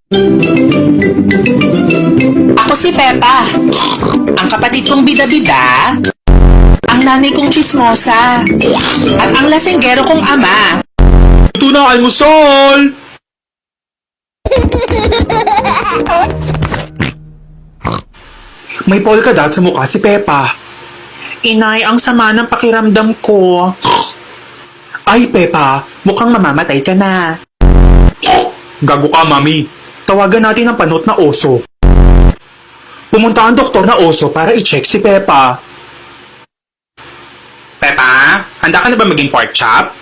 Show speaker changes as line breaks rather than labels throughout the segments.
Ako si Pepa, ang kapatid kong bida-bida, ang nanay kong chismosa, at ang lasinggero kong ama.
Ito na almusal! May polka dot sa mukha si Pepa.
Inay, ang sama ng pakiramdam ko.
Ay, Pepa, mukhang mamamatay ka na. Gago ka, Mami. Tawagan natin ang panot na oso. Pumunta ang doktor na oso para i-check si Pepa. Pepa, handa ka na ba maging pork chop?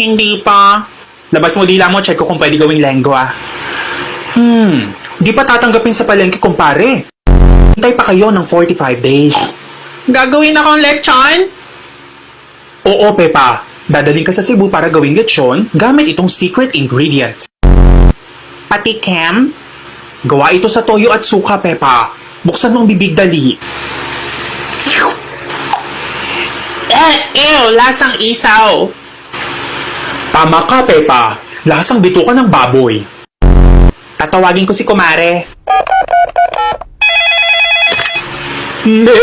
Hindi pa.
Labas mo dila mo, check ko kung pwede gawing lengua. Di pa tatanggapin sa palengke, kumpare. Hintay pa kayo ng 45 days.
Gagawin akong lechon?
Oo, Pepa. Dadaling ka sa Cebu para gawing lechon gamit itong secret ingredient.
Pati Kem?
Gawa ito sa toyo at suka, Pepa. Buksan mong bibig dali.
Ew, lasang isaw.
Tama ka, Pepa. Lasang bituka ng baboy.
Tatawagin ko si Kumare.
Hindi.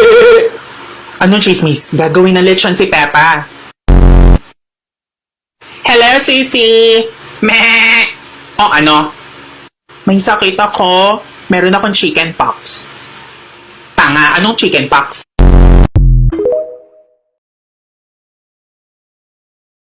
Anong chismis? Gagawin ng lechon si Peppa. Hello, Sisi! Meh! O ano? May sakit ako. Meron akong chicken pox. Tanga, anong chicken pox?